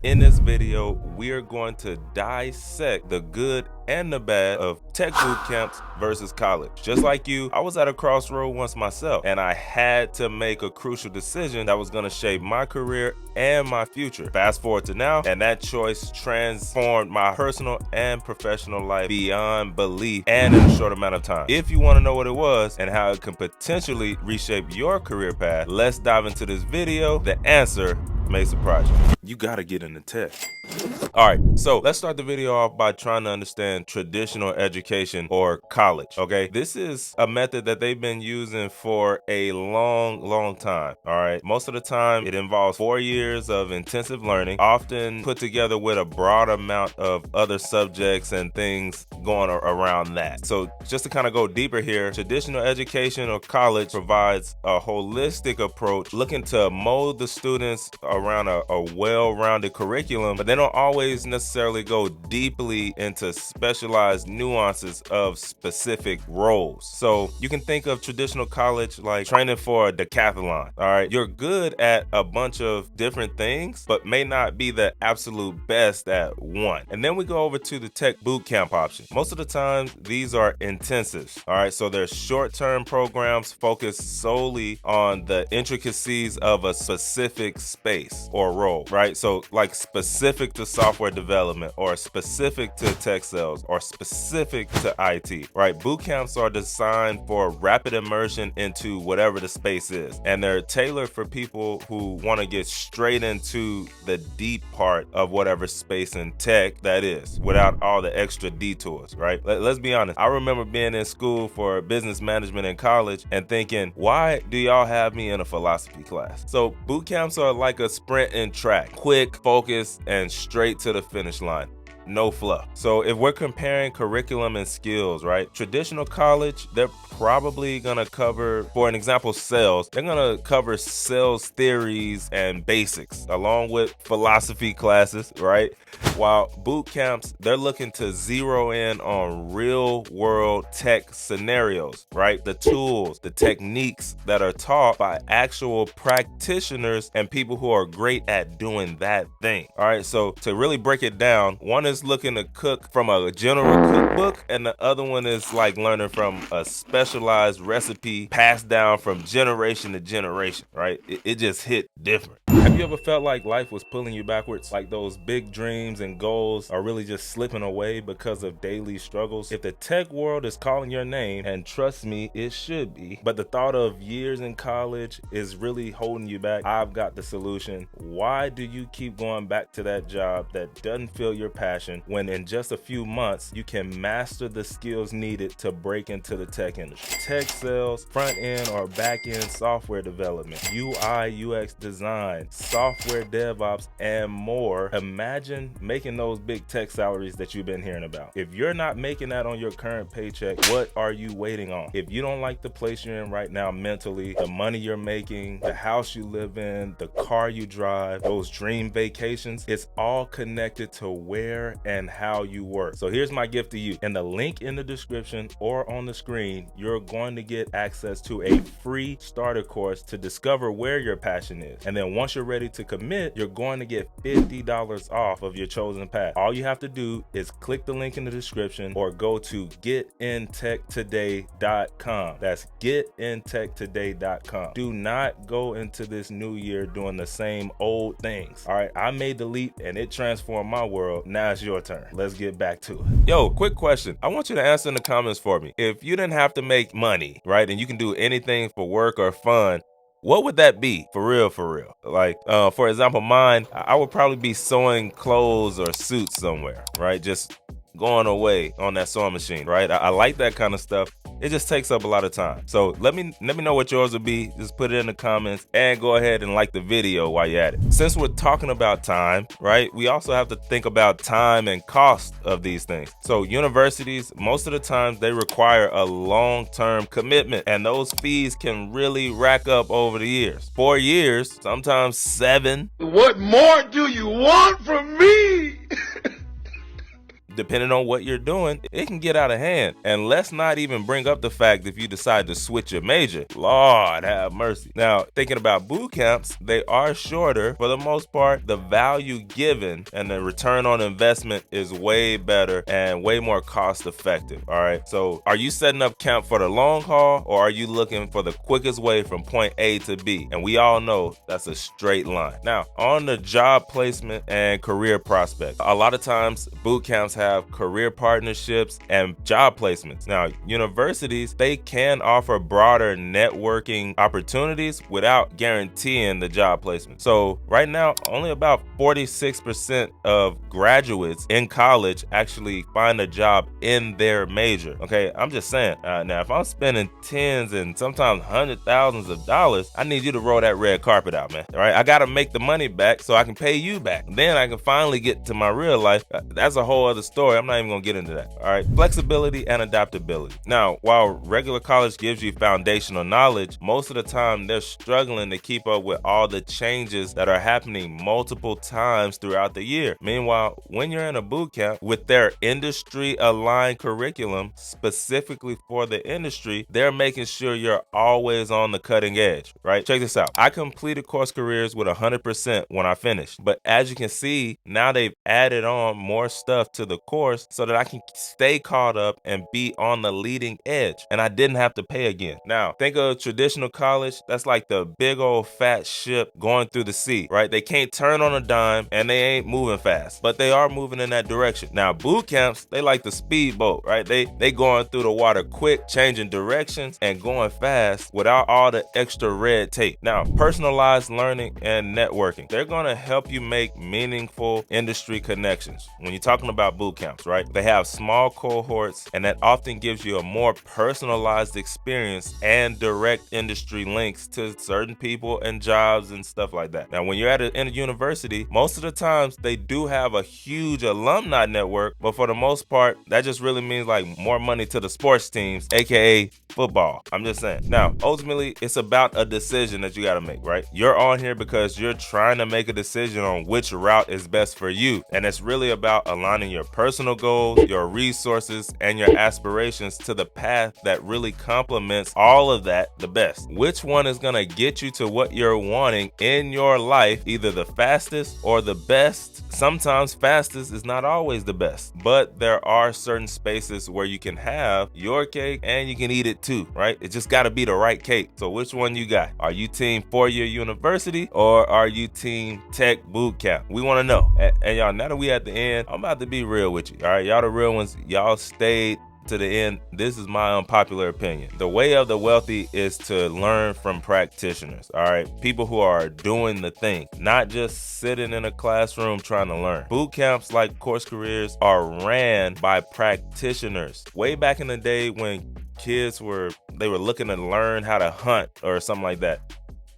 In this video, we are going to dissect the good and the bad of tech boot camps versus college. Just like you, I was at a crossroad once myself, and I had to make a crucial decision that was going to shape my career and my future. Fast forward to now, and that choice transformed my personal and professional life beyond belief and in a short amount of time. If you want to know what it was and how it can potentially reshape your career path, let's dive into this video. The answer may surprise you. You gotta get into tech. All right, so let's start the video off by trying to understand traditional education or college, okay? This is a method that they've been using for a long time, all right? Most of the time, it involves 4 years of intensive learning, often put together with a broad amount of other subjects and things going around that. So just to kind of go deeper here, traditional education or college provides a holistic approach looking to mold the students around a well-rounded curriculum, but they don't always necessarily go deeply into specialized nuances of specific roles. So you can think of traditional college like training for a decathlon. All right, you're good at a bunch of different things, but may not be the absolute best at one. And then we go over to the tech boot camp option. Most of the time, these are intensives. All right, so they're short-term programs focused solely on the intricacies of a specific space or role, right? So like specific to software development or specific to tech sales or specific to IT, right? Boot camps are designed for rapid immersion into whatever the space is, and they're tailored for people who want to get straight into the deep part of whatever space and tech that is without all the extra detours, right? Let's be honest. I remember being in school for business management in college and thinking, why do y'all have me in a philosophy class? So boot camps are like a sprint and track, quick, focused, and straight to the finish line. No fluff. So if we're comparing curriculum and skills, right? Traditional college, they're probably gonna cover, for an example, sales. They're gonna cover sales theories and basics along with philosophy classes, right? While boot camps, they're looking to zero in on real world tech scenarios, right? The tools, the techniques that are taught by actual practitioners and people who are great at doing that thing. All right, so to really break it down, one is looking to cook from a general cookbook, and the other one is like learning from a specialized recipe passed down from generation to generation, right? It just hit different. Have you ever felt like life was pulling you backwards? Like those big dreams and goals are really just slipping away because of daily struggles? If the tech world is calling your name, and trust me, it should be, but the thought of years in college is really holding you back, I've got the solution. Why do you keep going back to that job that doesn't feel your passion when in just a few months you can master the skills needed to break into the tech industry? Tech sales, front end or back end software development, UI, UX design, software DevOps, and more. Imagine making those big tech salaries that you've been hearing about. If you're not making that on your current paycheck, what are you waiting on? If you don't like the place you're in right now mentally, the money you're making, the house you live in, the car you drive, those dream vacations, it's all connected to where and how you work. So here's my gift to you. In the link in the description or on the screen, you're going to get access to a free starter course to discover where your passion is. And then once you're ready to commit, you're going to get $50 off of your chosen path. All you have to do is click the link in the description or go to getintechtoday.com. That's getintechtoday.com. Do not go into this new year doing the same old things. All right, I made the leap and it transformed my world. Now it's your turn. Let's get back to it. Yo, quick question. I want you to answer in the comments for me. If you didn't have to make money, right, and you can do anything for work or fun, what would that be? For real, for real. Like, for example, mine, I would probably be sewing clothes or suits somewhere, right? Just going away on that sewing machine, right? I like that kind of stuff. It just takes up a lot of time. So let me know what yours would be. Just put it in the comments and go ahead and like the video while you're at it. Since we're talking about time, right, we also have to think about time and cost of these things. So universities, most of the times they require a long-term commitment, and those fees can really rack up over the years. 4 years, sometimes 7. What more do you want from me? depending on what you're doing, it can get out of hand. And let's not even bring up the fact if you decide to switch your major. Lord have mercy. Now, thinking about boot camps, they are shorter. For the most part, the value given and the return on investment is way better and way more cost effective. All right. So are you setting up camp for the long haul, or are you looking for the quickest way from point A to B? And we all know that's a straight line. Now, on the job placement and career prospects, a lot of times boot camps have career partnerships and job placements. Now, universities, they can offer broader networking opportunities without guaranteeing the job placement. So right now, only about 46% of graduates in college actually find a job in their major. Okay, I'm just saying. Now, if I'm spending tens and sometimes hundred thousands of dollars, I need you to roll that red carpet out, man. All right, I got to make the money back so I can pay you back. Then I can finally get to my real life. That's a whole other story. I'm not even gonna get into that. All right, flexibility and adaptability. Now, while regular college gives you foundational knowledge, most of the time they're struggling to keep up with all the changes that are happening multiple times throughout the year. Meanwhile, when you're in a boot camp with their industry aligned curriculum specifically for the industry, they're making sure you're always on the cutting edge, right? Check this out. I completed course careers with 100% when I finished, but as you can see, now they've added on more stuff to the course so that I can stay caught up and be on the leading edge, and I didn't have to pay again. Now, think of traditional college. That's like the big old fat ship going through the sea, right? They can't turn on a dime and they ain't moving fast, but they are moving in that direction. Now, boot camps, they like the speedboat, right? They going through the water quick, changing directions and going fast without all the extra red tape. Now, personalized learning and networking, they're going to help you make meaningful industry connections. When you're talking about boot camps, right? They have small cohorts, and that often gives you a more personalized experience and direct industry links to certain people and jobs and stuff like that. Now, when you're in a university, most of the times they do have a huge alumni network, but for the most part, that just really means like more money to the sports teams, aka football. I'm just saying. Now, ultimately, it's about a decision that you got to make, right? You're on here because you're trying to make a decision on which route is best for you. And it's really about aligning your personal goals, your resources, and your aspirations to the path that really complements all of that the best. Which one is going to get you to what you're wanting in your life, either the fastest or the best? Sometimes fastest is not always the best, but there are certain spaces where you can have your cake and you can eat it too, right? It just got to be the right cake. So which one you got? Are you team 4-year university or are you team tech boot camp? We want to know. And y'all, now that we at the end, I'm about to be real with you. All right, y'all the real ones. Y'all stayed to the end. This is my unpopular opinion. The way of the wealthy is to learn from practitioners. All right, people who are doing the thing, not just sitting in a classroom trying to learn. Boot camps like course careers are ran by practitioners. Way back in the day when kids were looking to learn how to hunt or something like that,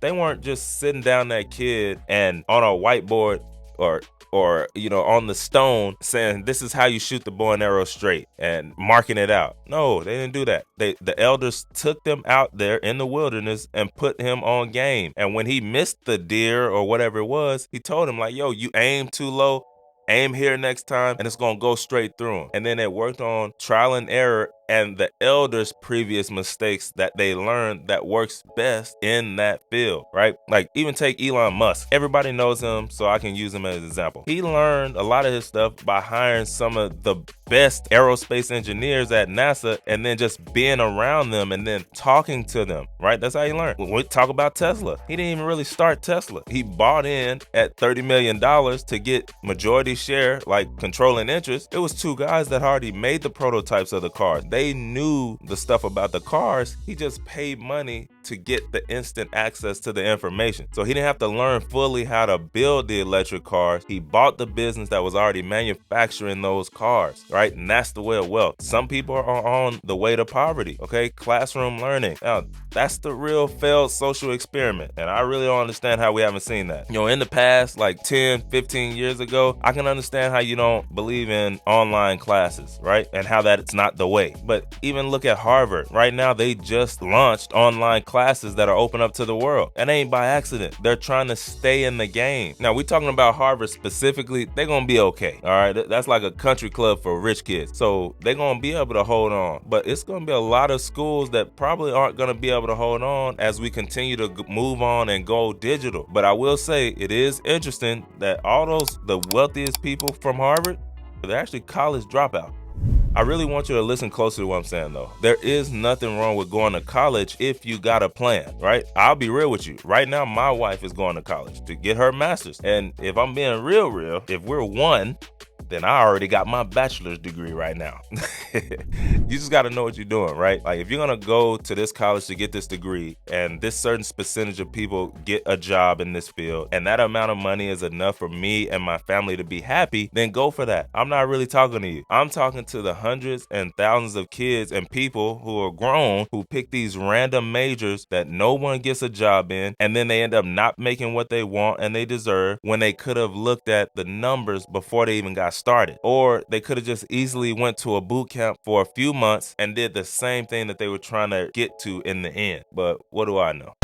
they weren't just sitting down that kid and on a whiteboard or on the stone saying this is how you shoot the bow and arrow straight and marking it out. No, they didn't do that. The elders took them out there in the wilderness and put him on game. And when he missed the deer or whatever it was, he told him like, yo, you aim too low, aim here next time, and it's gonna go straight through him. And then it worked on trial and error and the elders' previous mistakes that they learned that works best in that field, right? Like even take Elon Musk. Everybody knows him, so I can use him as an example. He learned a lot of his stuff by hiring some of the best aerospace engineers at NASA and then just being around them and then talking to them, right? That's how he learned. When we talk about Tesla, he didn't even really start Tesla. He bought in at $30 million to get majority share, like controlling interest. It was two guys that already made the prototypes of the cars. They knew the stuff about the cars. He just paid money to get the instant access to the information. So he didn't have to learn fully how to build the electric cars. He bought the business that was already manufacturing those cars, right? And that's the way of wealth. Some people are on the way to poverty, okay? Classroom learning. Now, that's the real failed social experiment. And I really don't understand how we haven't seen that. In the past, like 10, 15 years ago, I can understand how you don't believe in online classes, right? And how that it's not the way. But even look at Harvard. Right now, they just launched online classes that are open up to the world. And ain't by accident. They're trying to stay in the game. Now, we're talking about Harvard specifically. They're going to be okay. All right. That's like a country club for rich kids. So they're going to be able to hold on. But it's going to be a lot of schools that probably aren't going to be able to hold on as we continue to move on and go digital. But I will say it is interesting that all the wealthiest people from Harvard, they're actually college dropouts. I really want you to listen closely to what I'm saying though. There is nothing wrong with going to college if you got a plan, right? I'll be real with you. Right now, my wife is going to college to get her master's. And if I'm being real, if we're one, then I already got my bachelor's degree right now. You just got to know what you're doing, right? Like if you're going to go to this college to get this degree and this certain percentage of people get a job in this field and that amount of money is enough for me and my family to be happy, then go for that. I'm not really talking to you. I'm talking to the hundreds and thousands of kids and people who are grown who pick these random majors that no one gets a job in, and then they end up not making what they want and they deserve when they could have looked at the numbers before they even got started. Or they could have just easily went to a boot camp for a few months and did the same thing that they were trying to get to in the end. But what do I know?